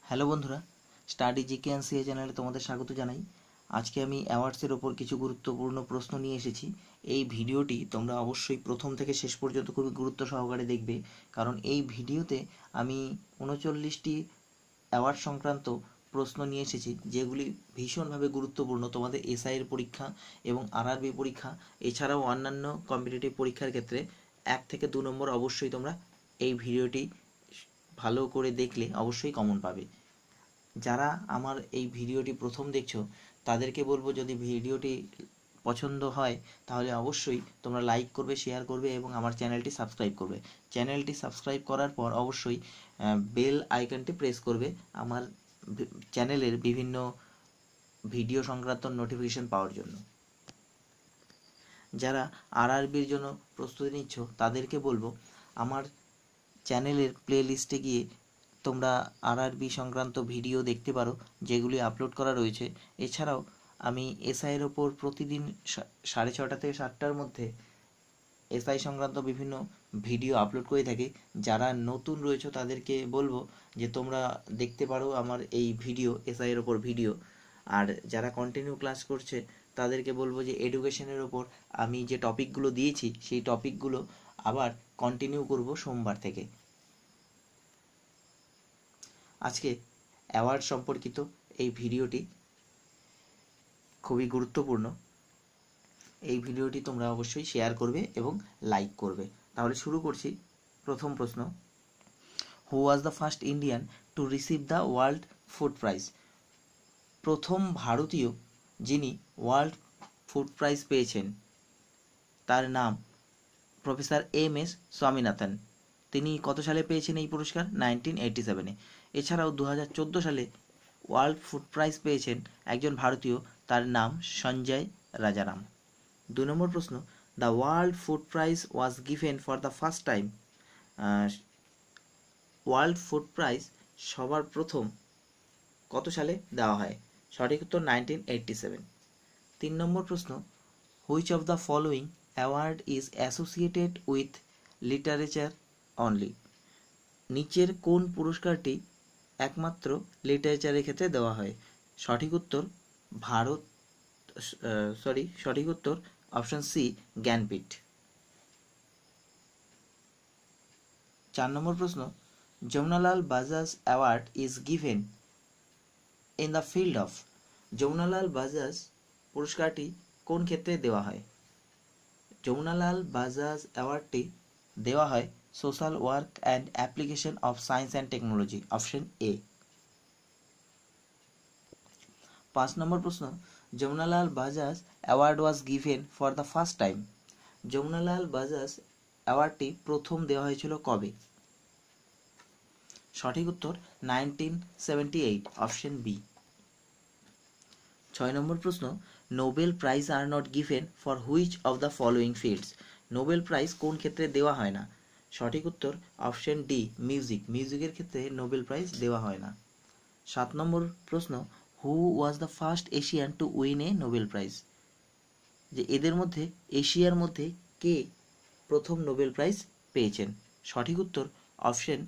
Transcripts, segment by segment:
Hello বন্ধুরা, study GK and CA চ্যানেলে তোমাদের স্বাগত জানাই। আজকে আমি অ্যাওয়ার্ডসের ওপর কিছু গুরুত্বপূর্ণ প্রশ্ন নিয়ে এসেছি। এই ভিডিওটি তোমরা অবশ্যই প্রথম থেকে শেষ পর্যন্ত খুবই গুরুত্ব সহকারে দেখবে, কারণ এই ভিডিওতে আমি 39টি অ্যাওয়ার্ড সংক্রান্ত প্রশ্ন নিয়ে এসেছি, যেগুলি ভীষণভাবে গুরুত্বপূর্ণ তোমাদের এসআইয়ের পরীক্ষা এবং আরআরবি পরীক্ষা, এছাড়াও অন্যান্য কম্পিটিটিভ পরীক্ষার ক্ষেত্রে 1 থেকে 2 নম্বর অবশ্যই তোমরা এই ভিডিওটি ভালো করে দেখলে অবশ্যই কমন পাবে। যারা আমার এই ভিডিওটি প্রথম দেখছো তাদেরকে বলবো, যদি ভিডিওটি পছন্দ হয় তাহলে অবশ্যই তোমরা লাইক করবে, শেয়ার করবে এবং আমার চ্যানেলটি সাবস্ক্রাইব করবে। চ্যানেলটি সাবস্ক্রাইব করার পর অবশ্যই বেল আইকনটি প্রেস করবে আমার চ্যানেলের বিভিন্ন ভিডিও সংক্রান্ত নোটিফিকেশন পাওয়ার জন্য। যারা আরআরবির জন্য প্রস্তুতি নিচ্ছ তাদেরকে বলবো, আমার চ্যানেলের প্লে লিস্টে গিয়ে তোমরা আরআরবি সংক্রান্ত ভিডিও দেখতে পারো, যেগুলি আপলোড করা রয়েছে। এছাড়াও আমি এসআইয়ের ওপর প্রতিদিন 6:30 থেকে 7টার মধ্যে এসআই সংক্রান্ত বিভিন্ন ভিডিও আপলোড করে থাকি। যারা নতুন রয়েছে তাদেরকে বলবো যে তোমরা দেখতে পারো আমার এই ভিডিও, এসআইয়ের ওপর ভিডিও। আর যারা কন্টিনিউ ক্লাস করছে তাদেরকে বলবো যে এডুকেশনের ওপর আমি যে টপিকগুলো দিয়েছি সেই টপিকগুলো আবার কন্টিনিউ করব সোমবার থেকে। আজকে অ্যাওয়ার্ড সম্পর্কিত এই ভিডিওটি খুবই গুরুত্বপূর্ণ। এই ভিডিওটি তোমরা অবশ্যই শেয়ার করবে এবং লাইক করবে। তাহলে শুরু করছি। প্রথম প্রশ্ন, who was the first Indian to receive the World Food Prize? প্রথম ভারতীয় যিনি ওয়ার্ল্ড ফুড প্রাইজ পেয়েছেন তার নাম প্রফেসর এম.এস. স্বামীনাথন। তিনি কত সালে পেয়েছেন এই পুরস্কার? 1987-এ। এছাড়াও 2014 সালে ওয়ার্ল্ড ফুড প্রাইজ পেয়েছেন একজন ভারতীয়, তার নাম সঞ্জয় রাজারাম। 2 নম্বর প্রশ্ন, the World Food prize was given for the first time. World Food prize সবার প্রথম কত সালে দেওয়া হয়? সঠিক উত্তর 1987। 3 নম্বর প্রশ্ন, which of the following award is associated with literature only? নিচের কোন পুরস্কারটি একমাত্র লিটারেচারের ক্ষেত্রে দেওয়া হয়? সঠিক উত্তর সঠিক উত্তর অপশন সি, জ্ঞানপীঠ। 4 নম্বর প্রশ্ন, Jamnalal Bajaj award is given in the field of. Jamnalal Bajaj পুরস্কারটি কোন ক্ষেত্রে দেওয়া হয়? যমুনালাল বাজাজ অ্যাওয়ার্ডটি দেওয়া হয় social work and application of science and technology, option A. 5 নম্বর প্রশ্ন, Jamnalal Bajaj award was given for the first time. Jamnalal Bajaj অ্যাওয়ার্ডটি প্রথম দেওয়া হয়েছিল কবে? সঠিক উত্তর 1978, অপশন বি। 6 নম্বর প্রশ্ন, Nobel prize are not given for which of the following fields? Nobel prize কোন ক্ষেত্রে দেওয়া হয় না? সঠিক উত্তর অপশন ডি, মিউজিক। মিউজিকের ক্ষেত্রে নোবেল প্রাইজ দেওয়া হয় না। 7 নম্বর প্রশ্ন, who was the first Asian to win a Nobel Prize? যে এদের মধ্যে এশিয়ার মধ্যে কে প্রথম নোবেল প্রাইজ পেয়েছেন? সঠিক উত্তর অপশন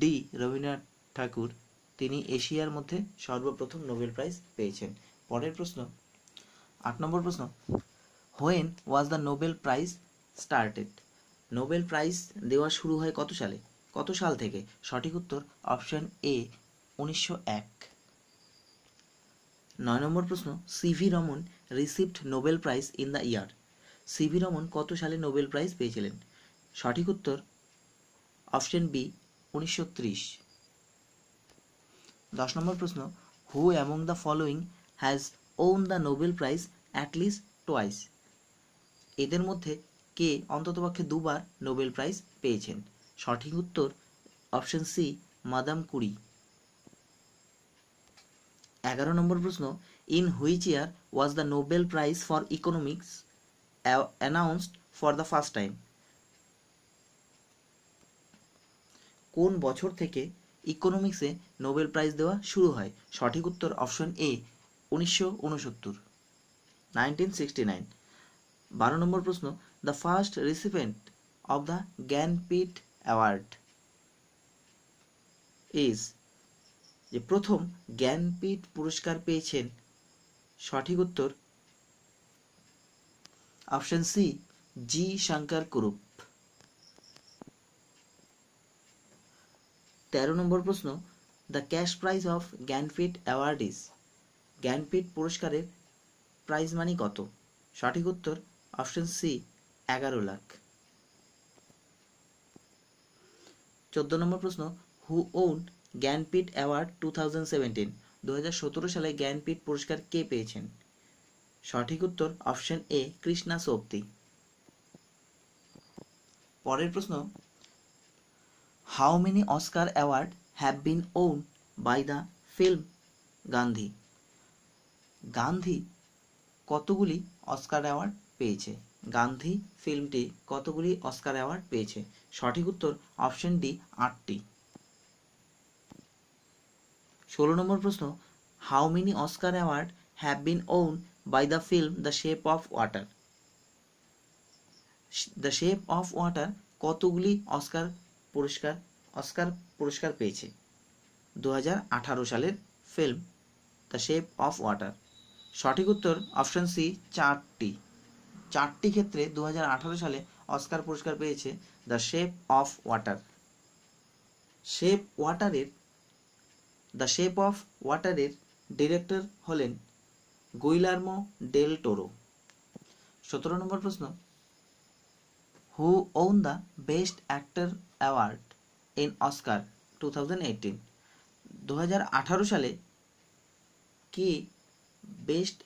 ডি, রবীন্দ্রনাথ ঠাকুর। তিনি এশিয়ার মধ্যে সর্বপ্রথম নোবেল প্রাইজ পেয়েছেন। পরের প্রশ্ন, 8 নম্বর প্রশ্ন, when was the Nobel prize started? Nobel prize দেওয়া শুরু হয় কত সালে, কত সাল থেকে? সঠিক উত্তর অপশন এ, 1901। 9 নম্বর প্রশ্ন, CV Raman received Nobel prize in the year. CV Raman কত সালে নোবেল প্রাইজ পেয়েছিলেন? সঠিক উত্তর অপশন বি, 1930। 10 নম্বর প্রশ্ন, who among the following has won the Nobel prize at least twice? এদের মধ্যে কে অন্ততপক্ষে দুবার নোবেল প্রাইজ পেয়েছেন? সঠিক উত্তর অপশন সি, মাদাম কুরি। 11 নম্বর প্রশ্ন, in which year was the Nobel prize for economics announced for the first time? কোন বছর থেকে ইকোনমিক্সে নোবেল প্রাইজ দেওয়া শুরু হয়? সঠিক উত্তর অপশন এ, 1969, 1969। 12 নম্বর প্রশ্ন, the first recipient of the Jnanpith award is? যে প্রথম জ্ঞানপীঠ পুরস্কার পেয়েছেন? সঠিক উত্তর অপশন সি, জি শঙ্কর কুরুপ। 13 নম্বর প্রশ্ন, the cash prize of Jnanpith award is? Jnanpith পুরস্কারের প্রাইজ মানি কত? সঠিক উত্তর অপশন সি, 11 লাখ। 14 নম্বর প্রশ্ন, হু ওন জ্ঞানপীঠ অ্যাওয়ার্ড 2017? 2017 সালে জ্ঞানপীঠ পুরস্কার কে পেয়েছেন? সঠিক উত্তর অপশন এ, কৃষ্ণা সোপতি। পরের প্রশ্ন, how many Oscar award have been won by the film Gandhi? Gandhi কতগুলি অস্কার অ্যাওয়ার্ড পেয়েছে? গান্ধী ফিল্মটি কতগুলি অস্কার অ্যাওয়ার্ড পেয়েছে? সঠিক উত্তর অপশন ডি, 8টি। 16 নম্বর প্রশ্ন, how many Oscar award have been won by the film the shape of water? The shape of water কতগুলি অস্কার পুরস্কার পেয়েছে? 2018 সালের film the shape of water. সঠিক উত্তর অপশন সি, 4টি। 4টি ক্ষেত্রে 2018 সালে অস্কার পুরস্কার পেয়েছে The shape of water. The shape of ওয়াটারের ডিরেক্টর হলেন গুইলার্মো ডেল টোরো। 17 নম্বর প্রশ্ন, who won the best actor award in Oscar 2018? 2018 সালে কে বেস্ট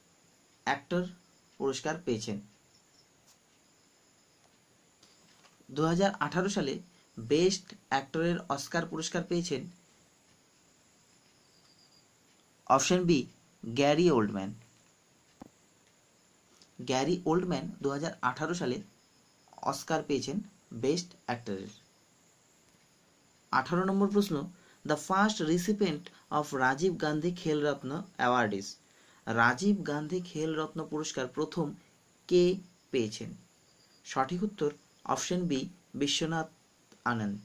অ্যাক্টর পুরস্কার পেয়েছেন? 2018 সালে বেস্ট অ্যাক্টরের অস্কার পুরস্কার পেয়েছেন option B, Gary Oldman. Gary Oldman 2018 সালে অস্কার পেয়েছেন বেস্ট অ্যাক্টরের। 18 নম্বর প্রশ্ন, the first recipient of Rajiv Gandhi Khel Ratna award is? Rajiv Gandhi Khel Ratna পুরস্কার প্রথম কে পেয়েছেন? সঠিক উত্তর অপশন বি, বিশ্বনাথ আনন্দ।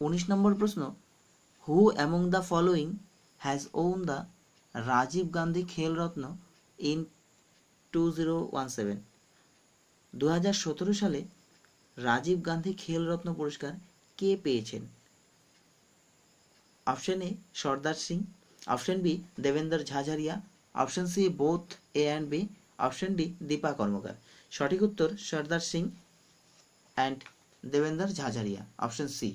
19 নম্বর প্রশ্ন, who among the following has won the Rajiv Gandhi Khel Ratna in 2017? 2017 সালে রাজীব গান্ধী খেলরত্ন পুরস্কার কে পেয়েছেন? Option A, Sardar Singh. Option B, দেবেন্দর Jhajharia. Option C, both A and B. Option D, Dipa Karmakar. সঠিক উত্তর Sardar Singh and Devendra Jhajharia, option C.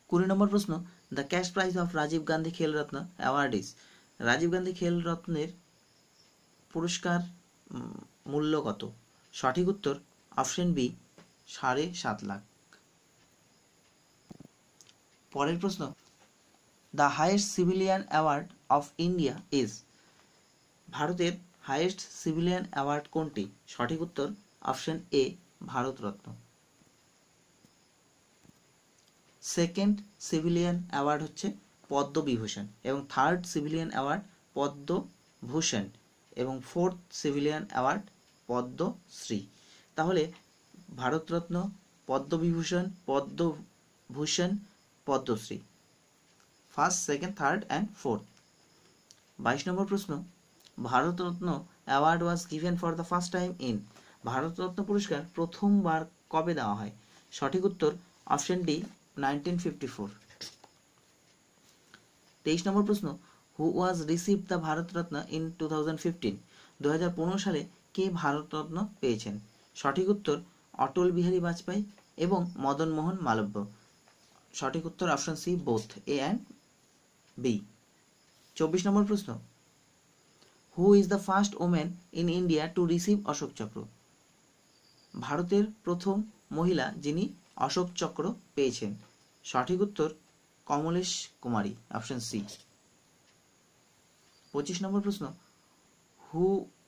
20 নম্বর প্রশ্ন, the cash prize of Rajiv Gandhi Khel Ratna award is? Rajiv Gandhi খেলরত্নের পুরস্কার মূল্য কত? সঠিক উত্তর অপশন বি, 7.5 লাখ। পরের প্রশ্ন, the highest civilian award of India is? ভারতের হাইয়েস্ট সিভিলিয়ান অ্যাওয়ার্ড কোনটি? সঠিক উত্তর অপশন এ, ভারতরত্ন। সেকেন্ড সিভিলিয়ান অ্যাওয়ার্ড হচ্ছে পদ্মবিভূষণ, এবং থার্ড সিভিলিয়ান অ্যাওয়ার্ড পদ্মভূষণ, এবং ফোর্থ সিভিলিয়ান অ্যাওয়ার্ড পদ্মশ্রী। তাহলে Bharat Ratna, Padma Vibhushan, Padma Bhushan, Padma Shri, first, second, third and fourth. 22 নম্বর প্রশ্ন, Bharat Ratna award was given for the first time in? Bharat Ratna পুরস্কার প্রথমবার কবে দেওয়া হয়? সঠিক উত্তর অপশন ডি, 1954। 23 নম্বর প্রশ্ন, who was receive the Bharat Ratna in 2015? 2015 সালে কে ভারতরত্ন পেয়েছেন? সঠিক উত্তর অটল বিহারী বাজপেয়ী এবং মদন মোহন মালব্য। সঠিক উত্তর option C, both A and B. 24 নম্বর প্রশ্ন, who is the first women in India to receive Ashok Chakra? ভারতের প্রথম মহিলা যিনি অশোক চক্র পেয়েছেন। সঠিক উত্তর কমলেশ কুমারী, অপশন সি। 25 নম্বর প্রশ্ন, who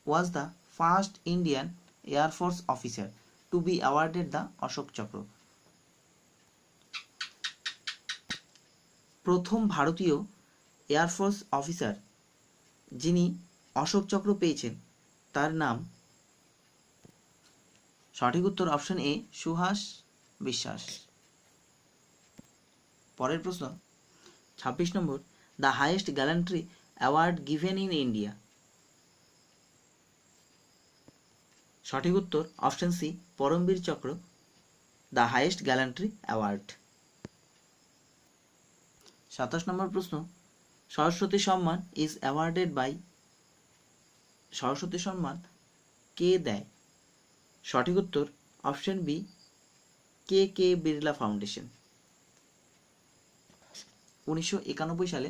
was the first Indian air force officer to be awarded the Ashok Chakra? প্রথম ভারতীয় এয়ারফোর্স অফিসার যিনি অশোক চক্র পেয়েছেন তার নাম? সঠিক উত্তর অপশন এ, সুহাস বিশ্বাস। পরের প্রশ্ন 26 নম্বর, the highest gallantry award given in India. সঠিক উত্তর option C, Param Vir Chakra, the highest gallantry award. 27 নম্বর প্রশ্ন, সরস্বতী সম্মান ইজ অ্যাওয়ার্ডেড বাই। সরস্বতী সম্মান কে দেয়? সঠিক উত্তর অপশন বি, কে কে বিড়লা ফাউন্ডেশন। 1991 সালে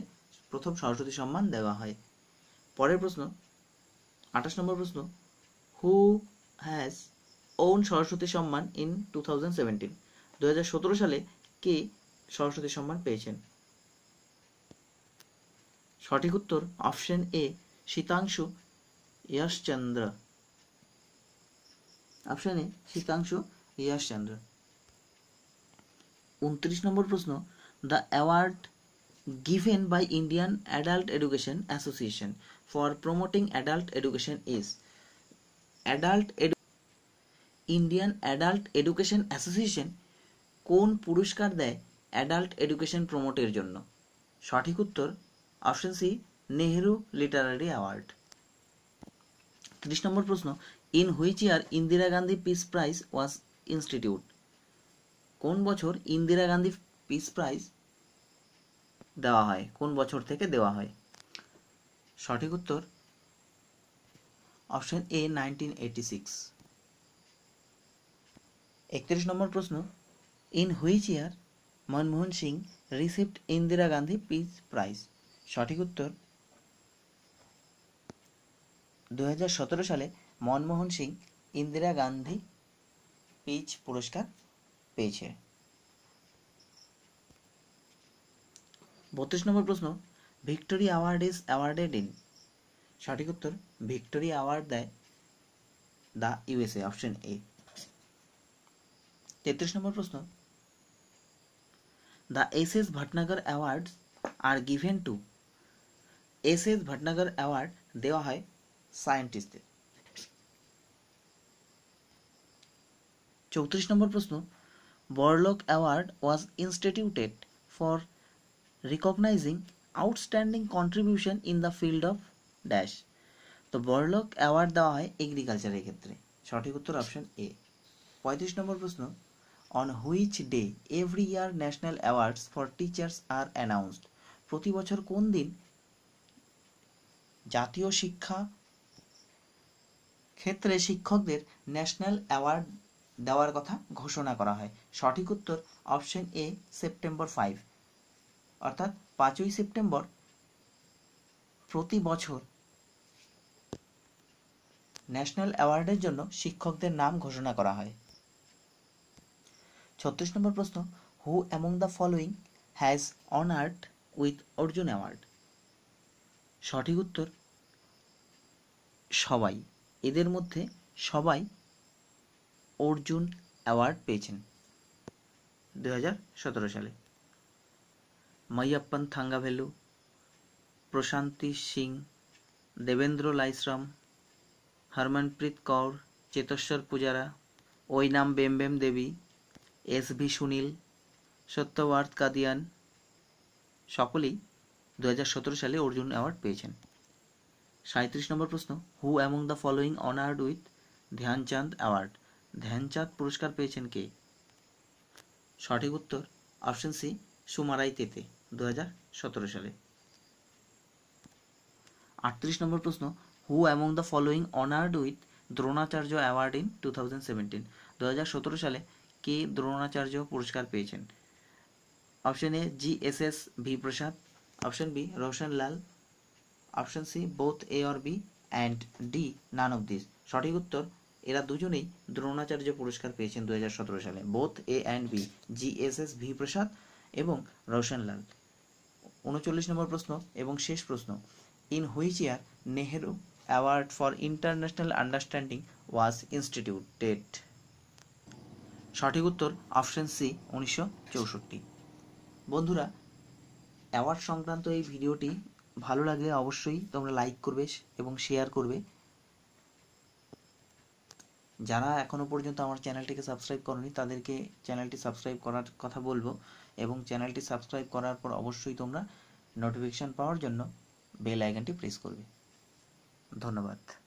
প্রথম সরস্বতী সম্মান দেওয়া হয়। পরের প্রশ্ন 28 নম্বর প্রশ্ন, হু হ্যাজ ওন সরস্বতী সম্মান ইন 2017। 2017 সালে কে সরস্বতী সম্মান পেয়েছেন? সঠিক উত্তর option A, Sitanshu Yashaschandra. Option A, Sitanshu Yashaschandra. 29 নম্বর প্রশ্ন, the award given by Indian Adult Education Association for promoting adult education is। Indian Adult Education Association কোন পুরস্কার দেয় অ্যাডাল্ট এডুকেশন প্রমোটের জন্য? সঠিক উত্তর option C, Nehru literary award. 30 নম্বর প্রশ্ন, in which year Indira Gandhi peace prize was institute. কোন বছর ইন্দিরা গান্ধী পিস প্রাইজ দেওয়া হয়? কোন বছর থেকে দেওয়া হয়? সঠিক উত্তর অপশন এ, 1986। 31 নম্বর প্রশ্ন, in which year Manmohan Singh received Indira Gandhi peace prize. সঠিক উত্তর 2017 সালে মনমোহন সিং ইন্দিরা গান্ধী পিস পুরস্কার পেয়েছে। 32 নম্বর প্রশ্ন, victory award is awarded in. সঠিক উত্তর ভিক্টোরি অ্যাওয়ার্ড দেয় দ্য ইউএসএ, অপশন এ। 33 নম্বর প্রশ্ন, the S S. Bhatnagar awards are given to. S S. Bhatnagar award দেওয়া হয় সায়েন্টিস্টদের। 34 নম্বর প্রশ্ন, Borlaug award was instituted for recognizing outstanding contribution in the field of dash। তো বড়লোক অ্যাওয়ার্ড দেওয়া হয় এগ্রিকালচারের ক্ষেত্রে। সঠিক উত্তর অপশন এ। 35 নম্বর প্রশ্ন, on which day every year national awards for teachers are announced. প্রতি বছর কোন দিন জাতীয় শিক্ষা ক্ষেত্রে শিক্ষকদের ন্যাশনাল অ্যাওয়ার্ড দেওয়ার কথা ঘোষণা করা হয়? সঠিক উত্তর অপশন এ, সেপ্টেম্বর 5। অর্থাৎ 5ই সেপ্টেম্বর প্রতি বছর ন্যাশনাল অ্যাওয়ার্ডের জন্য শিক্ষকদের নাম ঘোষণা করা হয়। 36 নম্বর প্রশ্ন, who among the following has honoured with Arjun award. সঠিক উত্তর সবাই। এদের মধ্যে সবাই অর্জুন অ্যাওয়ার্ড পেয়েছেন 2017 সালে। মাইয়াপ্পান থাঙ্গাভেলু, প্রশান্তি সিং, দেবেন্দ্র লাইসরাম, হরমনপ্রীত কৌর, চেতশ্বর পূজারা, ওইনাম বেমবেম দেবী, এস.ভি. সুনীল, সত্যবার্থ কাদিয়ান সকলেই 2017 সালে অর্জুন অ্যাওয়ার্ড পেয়েছেন। 37 নম্বর প্রশ্ন, who among the following honoured with Dhyan Chand award. Dhyan Chand পুরস্কার পেয়েছেন কে? সঠিক উত্তর অপশন সি, সুমারাই তেতে 2017 সালে। 38 নম্বর প্রশ্ন, who among the following honoured with Dronacharya award in 2017। 2017 সালে কে দ্রোণাচার্য পুরস্কার পেয়েছেন? Option A, G S S. V Prasad, option B, Roshan Lal, option C, both A or B, and D, none of this. সঠিক উত্তর এরা দুজনেই দ্রোণাচার্য পুরস্কার পেয়েছেন 2017 সালে, both A and B, G S S. V Prasad এবং রোশন লাল। 39 নম্বর প্রশ্ন এবং শেষ প্রশ্ন, ইন হুইচ ইয়ার Nehru award for international understanding was instituted. সঠিক উত্তর অপশন সি, 1964। বন্ধুরা, অ্যাওয়ার্ড সংক্রান্ত এই ভিডিওটি ভালো লাগলে অবশ্যই তোমরা লাইক করবে এবং শেয়ার করবে। যারা এখনও পর্যন্ত আমার চ্যানেলটিকে সাবস্ক্রাইব করনি তাদেরকে চ্যানেলটি সাবস্ক্রাইব করার কথা বলবো, এবং চ্যানেলটি সাবস্ক্রাইব করার পর অবশ্যই তোমরা নোটিফিকেশান পাওয়ার জন্য বেল আইকনটি প্রেস করবে। ধন্যবাদ।